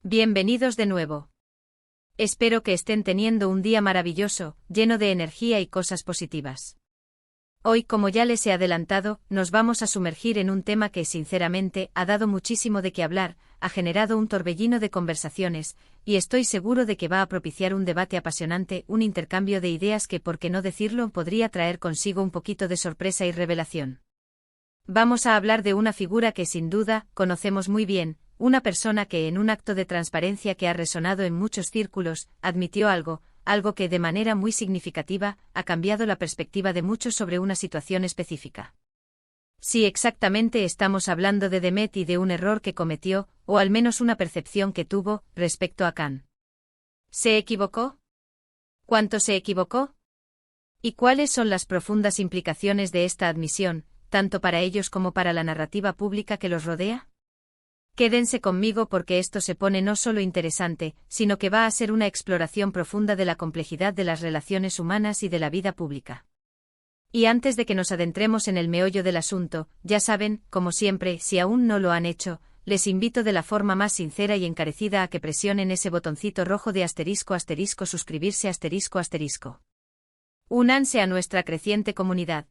Bienvenidos de nuevo. Espero que estén teniendo un día maravilloso, lleno de energía y cosas positivas. Hoy, como ya les he adelantado, nos vamos a sumergir en un tema que, sinceramente, ha dado muchísimo de qué hablar, ha generado un torbellino de conversaciones, y estoy seguro de que va a propiciar un debate apasionante, un intercambio de ideas que, por qué no decirlo, podría traer consigo un poquito de sorpresa y revelación. Vamos a hablar de una figura que, sin duda, conocemos muy bien, una persona que, en un acto de transparencia que ha resonado en muchos círculos, admitió algo que de manera muy significativa ha cambiado la perspectiva de muchos sobre una situación específica. Sí, exactamente, estamos hablando de Demet y de un error que cometió, o al menos una percepción que tuvo, respecto a Khan. ¿Se equivocó? ¿Cuánto se equivocó? ¿Y cuáles son las profundas implicaciones de esta admisión, tanto para ellos como para la narrativa pública que los rodea? Quédense conmigo porque esto se pone no solo interesante, sino que va a ser una exploración profunda de la complejidad de las relaciones humanas y de la vida pública. Y antes de que nos adentremos en el meollo del asunto, ya saben, como siempre, si aún no lo han hecho, les invito de la forma más sincera y encarecida a que presionen ese botoncito rojo de *** suscribirse ***. Únanse a nuestra creciente comunidad.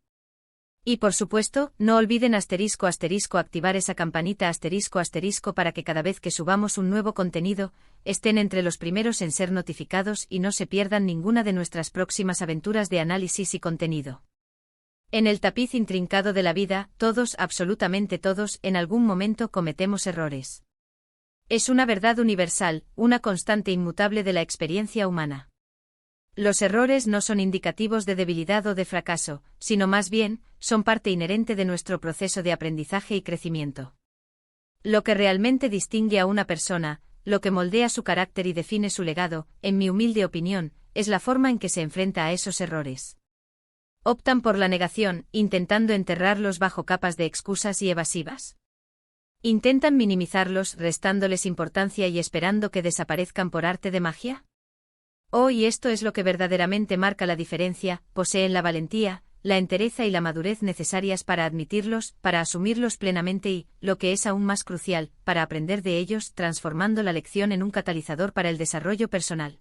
Y por supuesto, no olviden *** activar esa campanita *** para que cada vez que subamos un nuevo contenido, estén entre los primeros en ser notificados y no se pierdan ninguna de nuestras próximas aventuras de análisis y contenido. En el tapiz intrincado de la vida, todos, absolutamente todos, en algún momento cometemos errores. Es una verdad universal, una constante inmutable de la experiencia humana. Los errores no son indicativos de debilidad o de fracaso, sino más bien, son parte inherente de nuestro proceso de aprendizaje y crecimiento. Lo que realmente distingue a una persona, lo que moldea su carácter y define su legado, en mi humilde opinión, es la forma en que se enfrenta a esos errores. Optan por la negación, intentando enterrarlos bajo capas de excusas y evasivas. ¿Intentan minimizarlos, restándoles importancia y esperando que desaparezcan por arte de magia? Y esto es lo que verdaderamente marca la diferencia: poseen la valentía, la entereza y la madurez necesarias para admitirlos, para asumirlos plenamente y, lo que es aún más crucial, para aprender de ellos, transformando la lección en un catalizador para el desarrollo personal.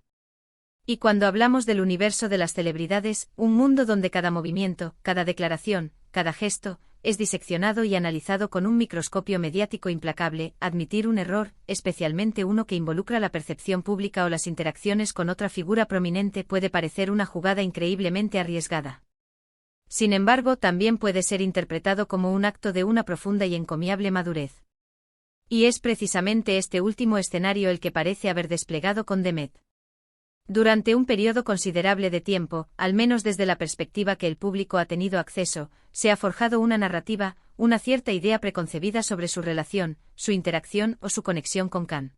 Y cuando hablamos del universo de las celebridades, un mundo donde cada movimiento, cada declaración, cada gesto, es diseccionado y analizado con un microscopio mediático implacable, admitir un error, especialmente uno que involucra la percepción pública o las interacciones con otra figura prominente, puede parecer una jugada increíblemente arriesgada. Sin embargo, también puede ser interpretado como un acto de una profunda y encomiable madurez. Y es precisamente este último escenario el que parece haber desplegado con Demet. Durante un periodo considerable de tiempo, al menos desde la perspectiva que el público ha tenido acceso, se ha forjado una narrativa, una cierta idea preconcebida sobre su relación, su interacción o su conexión con Khan.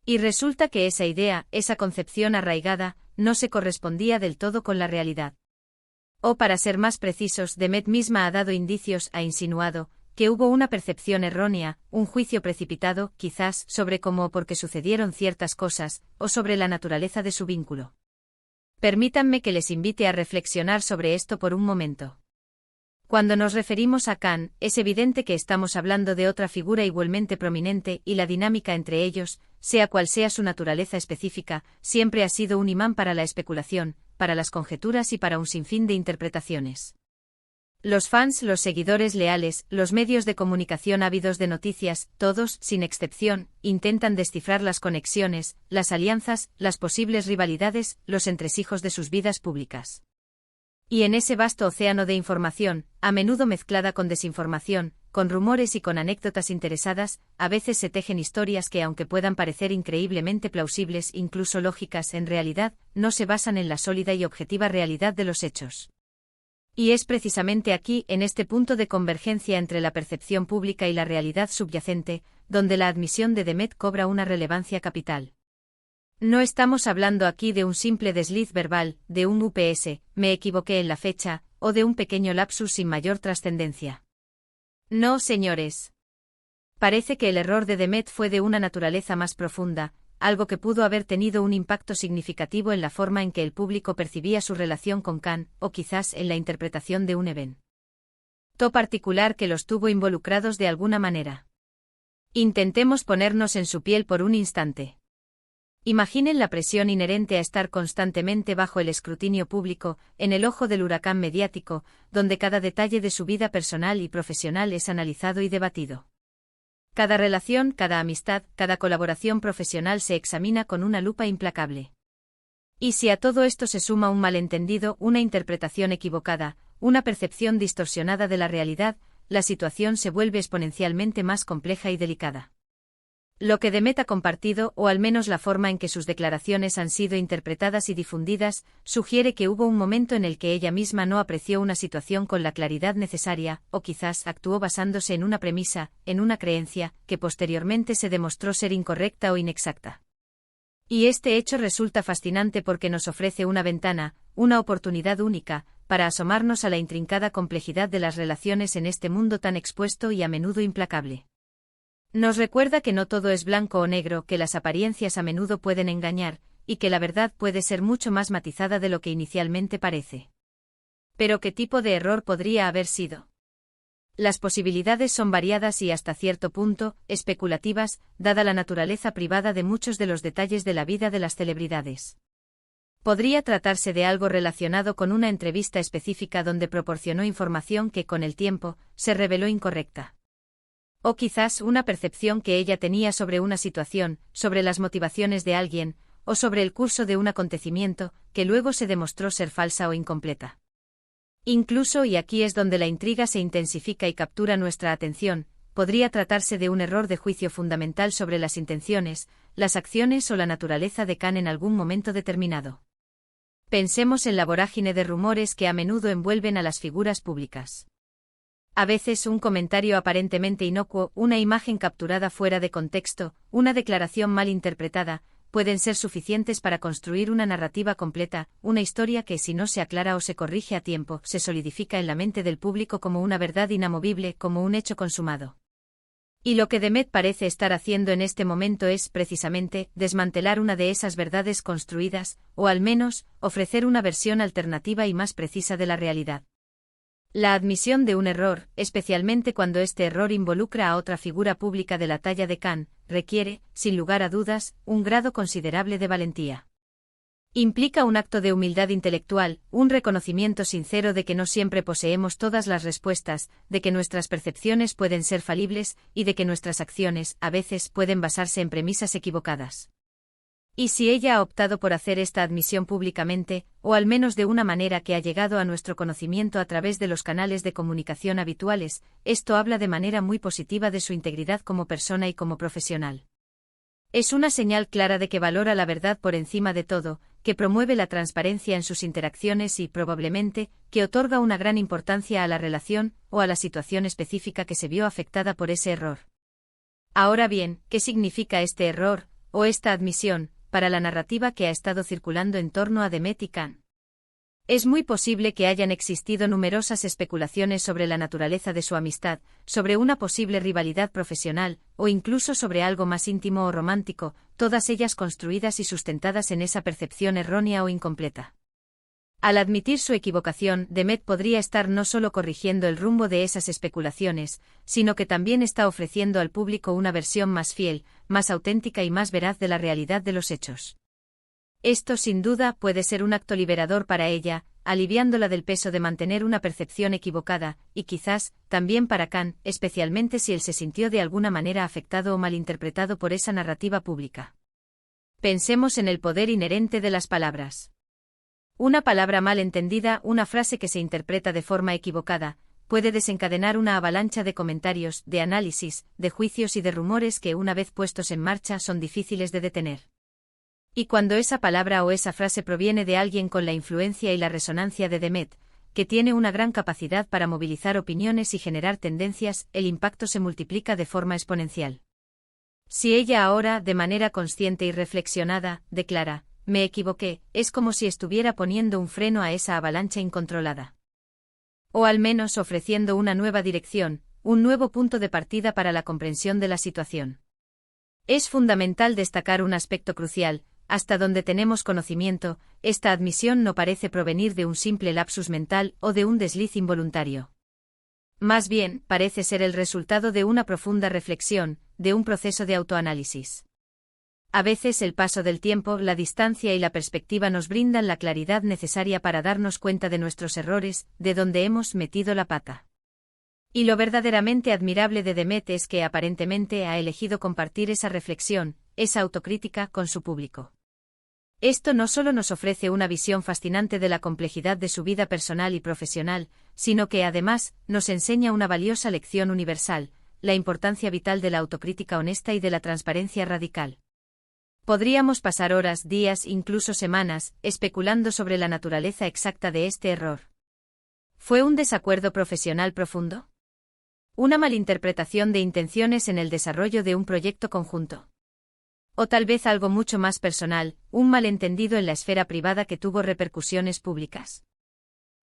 Y resulta que esa idea, esa concepción arraigada, no se correspondía del todo con la realidad. O para ser más precisos, Demet misma ha dado indicios, ha insinuado, que hubo una percepción errónea, un juicio precipitado, quizás, sobre cómo o por qué sucedieron ciertas cosas, o sobre la naturaleza de su vínculo. Permítanme que les invite a reflexionar sobre esto por un momento. Cuando nos referimos a Khan, es evidente que estamos hablando de otra figura igualmente prominente, y la dinámica entre ellos, sea cual sea su naturaleza específica, siempre ha sido un imán para la especulación, para las conjeturas y para un sinfín de interpretaciones. Los fans, los seguidores leales, los medios de comunicación ávidos de noticias, todos, sin excepción, intentan descifrar las conexiones, las alianzas, las posibles rivalidades, los entresijos de sus vidas públicas. Y en ese vasto océano de información, a menudo mezclada con desinformación, con rumores y con anécdotas interesadas, a veces se tejen historias que, aunque puedan parecer increíblemente plausibles, incluso lógicas, en realidad, no se basan en la sólida y objetiva realidad de los hechos. Y es precisamente aquí, en este punto de convergencia entre la percepción pública y la realidad subyacente, donde la admisión de Demet cobra una relevancia capital. No estamos hablando aquí de un simple desliz verbal, de un ups, me equivoqué en la fecha, o de un pequeño lapsus sin mayor trascendencia. No, señores. Parece que el error de Demet fue de una naturaleza más profunda, algo que pudo haber tenido un impacto significativo en la forma en que el público percibía su relación con Khan, o quizás en la interpretación de un evento particular que los tuvo involucrados de alguna manera. Intentemos ponernos en su piel por un instante. Imaginen la presión inherente a estar constantemente bajo el escrutinio público, en el ojo del huracán mediático, donde cada detalle de su vida personal y profesional es analizado y debatido. Cada relación, cada amistad, cada colaboración profesional se examina con una lupa implacable. Y si a todo esto se suma un malentendido, una interpretación equivocada, una percepción distorsionada de la realidad, la situación se vuelve exponencialmente más compleja y delicada. Lo que Demet ha compartido, o al menos la forma en que sus declaraciones han sido interpretadas y difundidas, sugiere que hubo un momento en el que ella misma no apreció una situación con la claridad necesaria, o quizás actuó basándose en una premisa, en una creencia, que posteriormente se demostró ser incorrecta o inexacta. Y este hecho resulta fascinante porque nos ofrece una ventana, una oportunidad única, para asomarnos a la intrincada complejidad de las relaciones en este mundo tan expuesto y a menudo implacable. Nos recuerda que no todo es blanco o negro, que las apariencias a menudo pueden engañar, y que la verdad puede ser mucho más matizada de lo que inicialmente parece. Pero ¿qué tipo de error podría haber sido? Las posibilidades son variadas y hasta cierto punto, especulativas, dada la naturaleza privada de muchos de los detalles de la vida de las celebridades. Podría tratarse de algo relacionado con una entrevista específica donde proporcionó información que con el tiempo, se reveló incorrecta. O quizás una percepción que ella tenía sobre una situación, sobre las motivaciones de alguien, o sobre el curso de un acontecimiento, que luego se demostró ser falsa o incompleta. Incluso, y aquí es donde la intriga se intensifica y captura nuestra atención, podría tratarse de un error de juicio fundamental sobre las intenciones, las acciones o la naturaleza de Khan en algún momento determinado. Pensemos en la vorágine de rumores que a menudo envuelven a las figuras públicas. A veces un comentario aparentemente inocuo, una imagen capturada fuera de contexto, una declaración mal interpretada, pueden ser suficientes para construir una narrativa completa, una historia que si no se aclara o se corrige a tiempo, se solidifica en la mente del público como una verdad inamovible, como un hecho consumado. Y lo que Demet parece estar haciendo en este momento es, precisamente, desmantelar una de esas verdades construidas, o al menos, ofrecer una versión alternativa y más precisa de la realidad. La admisión de un error, especialmente cuando este error involucra a otra figura pública de la talla de Khan, requiere, sin lugar a dudas, un grado considerable de valentía. Implica un acto de humildad intelectual, un reconocimiento sincero de que no siempre poseemos todas las respuestas, de que nuestras percepciones pueden ser falibles, y de que nuestras acciones, a veces, pueden basarse en premisas equivocadas. Y si ella ha optado por hacer esta admisión públicamente, o al menos de una manera que ha llegado a nuestro conocimiento a través de los canales de comunicación habituales, esto habla de manera muy positiva de su integridad como persona y como profesional. Es una señal clara de que valora la verdad por encima de todo, que promueve la transparencia en sus interacciones y, probablemente, que otorga una gran importancia a la relación o a la situación específica que se vio afectada por ese error. Ahora bien, ¿qué significa este error, o esta admisión, para la narrativa que ha estado circulando en torno a Demet y Khan? Es muy posible que hayan existido numerosas especulaciones sobre la naturaleza de su amistad, sobre una posible rivalidad profesional, o incluso sobre algo más íntimo o romántico, todas ellas construidas y sustentadas en esa percepción errónea o incompleta. Al admitir su equivocación, Demet podría estar no solo corrigiendo el rumbo de esas especulaciones, sino que también está ofreciendo al público una versión más fiel, más auténtica y más veraz de la realidad de los hechos. Esto sin duda puede ser un acto liberador para ella, aliviándola del peso de mantener una percepción equivocada, y quizás, también para Khan, especialmente si él se sintió de alguna manera afectado o malinterpretado por esa narrativa pública. Pensemos en el poder inherente de las palabras. Una palabra mal entendida, una frase que se interpreta de forma equivocada, puede desencadenar una avalancha de comentarios, de análisis, de juicios y de rumores que una vez puestos en marcha son difíciles de detener. Y cuando esa palabra o esa frase proviene de alguien con la influencia y la resonancia de Demet, que tiene una gran capacidad para movilizar opiniones y generar tendencias, el impacto se multiplica de forma exponencial. Si ella ahora, de manera consciente y reflexionada, declara, «Me equivoqué», es como si estuviera poniendo un freno a esa avalancha incontrolada. O al menos ofreciendo una nueva dirección, un nuevo punto de partida para la comprensión de la situación. Es fundamental destacar un aspecto crucial. Hasta donde tenemos conocimiento, esta admisión no parece provenir de un simple lapsus mental o de un desliz involuntario. Más bien, parece ser el resultado de una profunda reflexión, de un proceso de autoanálisis. A veces el paso del tiempo, la distancia y la perspectiva nos brindan la claridad necesaria para darnos cuenta de nuestros errores, de dónde hemos metido la pata. Y lo verdaderamente admirable de Demet es que aparentemente ha elegido compartir esa reflexión, esa autocrítica, con su público. Esto no solo nos ofrece una visión fascinante de la complejidad de su vida personal y profesional, sino que además nos enseña una valiosa lección universal, la importancia vital de la autocrítica honesta y de la transparencia radical. Podríamos pasar horas, días, incluso semanas, especulando sobre la naturaleza exacta de este error. ¿Fue un desacuerdo profesional profundo? ¿Una malinterpretación de intenciones en el desarrollo de un proyecto conjunto? O tal vez algo mucho más personal, un malentendido en la esfera privada que tuvo repercusiones públicas.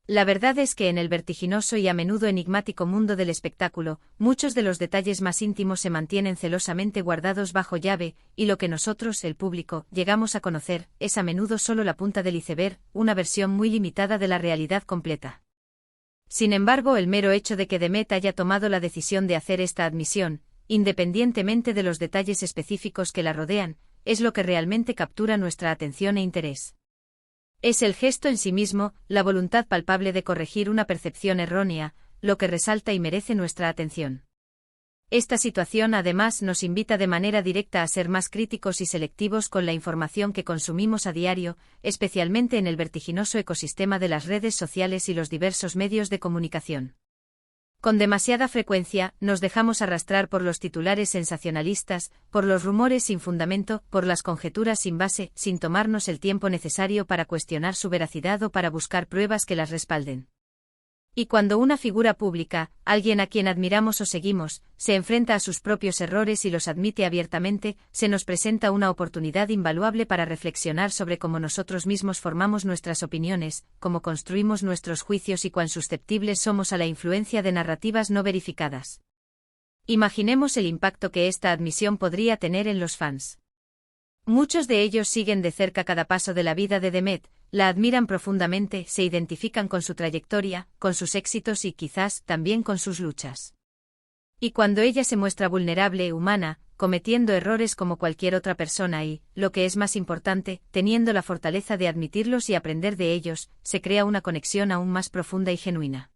La verdad es que en el vertiginoso y a menudo enigmático mundo del espectáculo, muchos de los detalles más íntimos se mantienen celosamente guardados bajo llave, y lo que nosotros, el público, llegamos a conocer, es a menudo solo la punta del iceberg, una versión muy limitada de la realidad completa. Sin embargo, el mero hecho de que Demet haya tomado la decisión de hacer esta admisión, independientemente de los detalles específicos que la rodean, es lo que realmente captura nuestra atención e interés. Es el gesto en sí mismo, la voluntad palpable de corregir una percepción errónea, lo que resalta y merece nuestra atención. Esta situación además nos invita de manera directa a ser más críticos y selectivos con la información que consumimos a diario, especialmente en el vertiginoso ecosistema de las redes sociales y los diversos medios de comunicación. Con demasiada frecuencia, nos dejamos arrastrar por los titulares sensacionalistas, por los rumores sin fundamento, por las conjeturas sin base, sin tomarnos el tiempo necesario para cuestionar su veracidad o para buscar pruebas que las respalden. Y cuando una figura pública, alguien a quien admiramos o seguimos, se enfrenta a sus propios errores y los admite abiertamente, se nos presenta una oportunidad invaluable para reflexionar sobre cómo nosotros mismos formamos nuestras opiniones, cómo construimos nuestros juicios y cuán susceptibles somos a la influencia de narrativas no verificadas. Imaginemos el impacto que esta admisión podría tener en los fans. Muchos de ellos siguen de cerca cada paso de la vida de Demet, la admiran profundamente, se identifican con su trayectoria, con sus éxitos y quizás también con sus luchas. Y cuando ella se muestra vulnerable, humana, cometiendo errores como cualquier otra persona y, lo que es más importante, teniendo la fortaleza de admitirlos y aprender de ellos, se crea una conexión aún más profunda y genuina.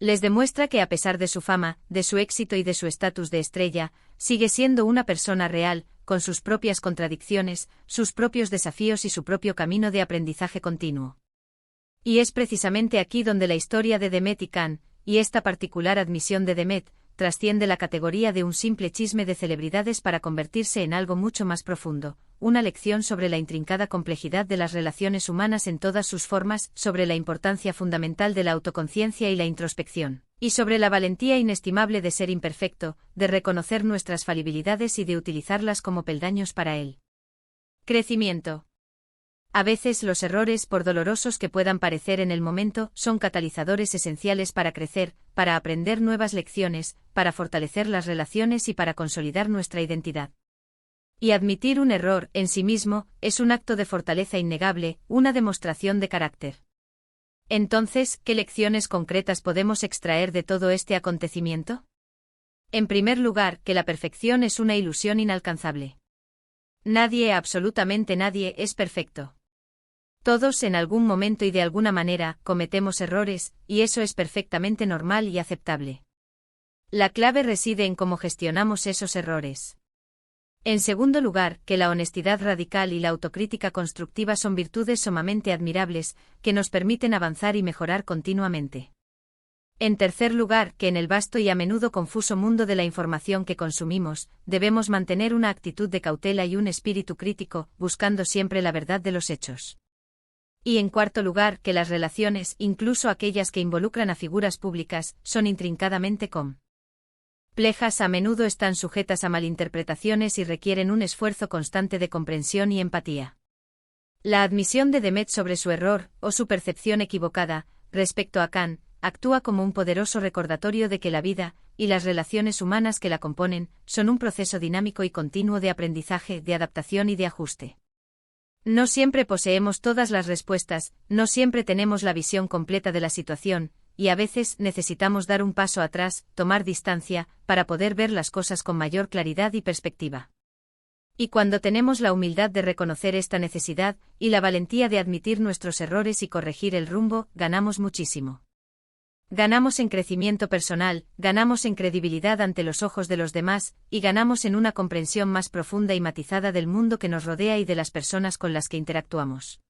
Les demuestra que a pesar de su fama, de su éxito y de su estatus de estrella, sigue siendo una persona real, con sus propias contradicciones, sus propios desafíos y su propio camino de aprendizaje continuo. Y es precisamente aquí donde la historia de Demet y Can, y esta particular admisión de Demet, trasciende la categoría de un simple chisme de celebridades para convertirse en algo mucho más profundo, una lección sobre la intrincada complejidad de las relaciones humanas en todas sus formas, sobre la importancia fundamental de la autoconciencia y la introspección, y sobre la valentía inestimable de ser imperfecto, de reconocer nuestras falibilidades y de utilizarlas como peldaños para el crecimiento. A veces los errores, por dolorosos que puedan parecer en el momento, son catalizadores esenciales para crecer, para aprender nuevas lecciones, para fortalecer las relaciones y para consolidar nuestra identidad. Y admitir un error, en sí mismo, es un acto de fortaleza innegable, una demostración de carácter. Entonces, ¿qué lecciones concretas podemos extraer de todo este acontecimiento? En primer lugar, que la perfección es una ilusión inalcanzable. Nadie, absolutamente nadie, es perfecto. Todos en algún momento y de alguna manera cometemos errores, y eso es perfectamente normal y aceptable. La clave reside en cómo gestionamos esos errores. En segundo lugar, que la honestidad radical y la autocrítica constructiva son virtudes sumamente admirables, que nos permiten avanzar y mejorar continuamente. En tercer lugar, que en el vasto y a menudo confuso mundo de la información que consumimos, debemos mantener una actitud de cautela y un espíritu crítico, buscando siempre la verdad de los hechos. Y en cuarto lugar, que las relaciones, incluso aquellas que involucran a figuras públicas, son intrincadamente complejas, a menudo están sujetas a malinterpretaciones y requieren un esfuerzo constante de comprensión y empatía. La admisión de Demet sobre su error, o su percepción equivocada, respecto a Can, actúa como un poderoso recordatorio de que la vida, y las relaciones humanas que la componen, son un proceso dinámico y continuo de aprendizaje, de adaptación y de ajuste. No siempre poseemos todas las respuestas, no siempre tenemos la visión completa de la situación, y a veces necesitamos dar un paso atrás, tomar distancia, para poder ver las cosas con mayor claridad y perspectiva. Y cuando tenemos la humildad de reconocer esta necesidad, y la valentía de admitir nuestros errores y corregir el rumbo, ganamos muchísimo. Ganamos en crecimiento personal, ganamos en credibilidad ante los ojos de los demás, y ganamos en una comprensión más profunda y matizada del mundo que nos rodea y de las personas con las que interactuamos.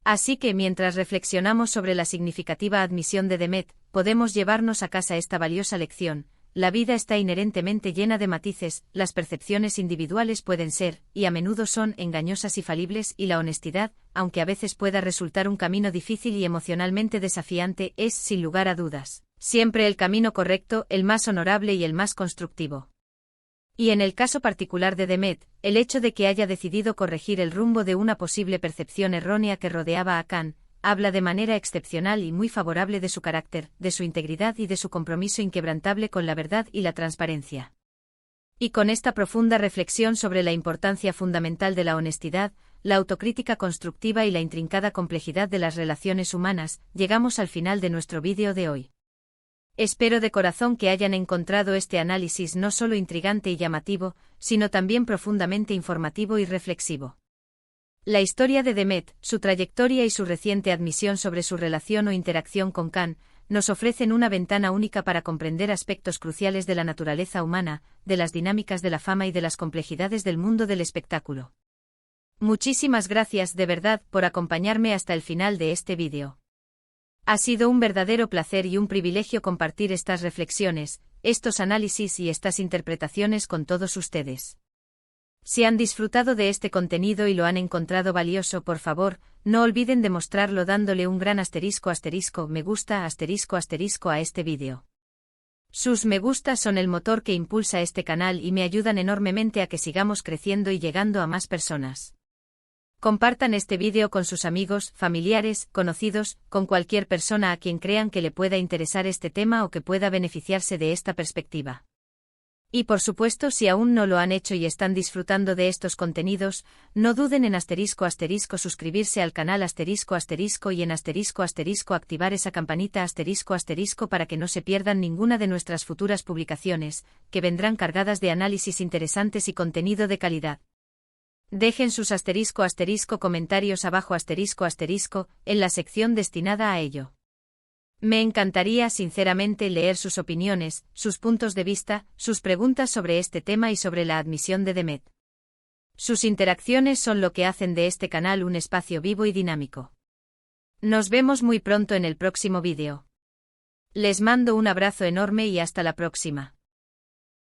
Así que mientras reflexionamos sobre la significativa admisión de Demet, podemos llevarnos a casa esta valiosa lección: la vida está inherentemente llena de matices, las percepciones individuales pueden ser, y a menudo son, engañosas y falibles, y la honestidad, aunque a veces pueda resultar un camino difícil y emocionalmente desafiante, es, sin lugar a dudas, siempre el camino correcto, el más honorable y el más constructivo. Y en el caso particular de Demet, el hecho de que haya decidido corregir el rumbo de una posible percepción errónea que rodeaba a Khan, habla de manera excepcional y muy favorable de su carácter, de su integridad y de su compromiso inquebrantable con la verdad y la transparencia. Y con esta profunda reflexión sobre la importancia fundamental de la honestidad, la autocrítica constructiva y la intrincada complejidad de las relaciones humanas, llegamos al final de nuestro vídeo de hoy. Espero de corazón que hayan encontrado este análisis no solo intrigante y llamativo, sino también profundamente informativo y reflexivo. La historia de Demet, su trayectoria y su reciente admisión sobre su relación o interacción con Khan, nos ofrecen una ventana única para comprender aspectos cruciales de la naturaleza humana, de las dinámicas de la fama y de las complejidades del mundo del espectáculo. Muchísimas gracias de verdad por acompañarme hasta el final de este vídeo. Ha sido un verdadero placer y un privilegio compartir estas reflexiones, estos análisis y estas interpretaciones con todos ustedes. Si han disfrutado de este contenido y lo han encontrado valioso, por favor, no olviden demostrarlo dándole un gran me gusta a este vídeo. Sus me gusta son el motor que impulsa este canal y me ayudan enormemente a que sigamos creciendo y llegando a más personas. Compartan este vídeo con sus amigos, familiares, conocidos, con cualquier persona a quien crean que le pueda interesar este tema o que pueda beneficiarse de esta perspectiva. Y por supuesto, si aún no lo han hecho y están disfrutando de estos contenidos, no duden en suscribirse al canal y en activar esa campanita para que no se pierdan ninguna de nuestras futuras publicaciones, que vendrán cargadas de análisis interesantes y contenido de calidad. Dejen sus comentarios abajo en la sección destinada a ello. Me encantaría sinceramente leer sus opiniones, sus puntos de vista, sus preguntas sobre este tema y sobre la admisión de Demet. Sus interacciones son lo que hacen de este canal un espacio vivo y dinámico. Nos vemos muy pronto en el próximo vídeo. Les mando un abrazo enorme y hasta la próxima.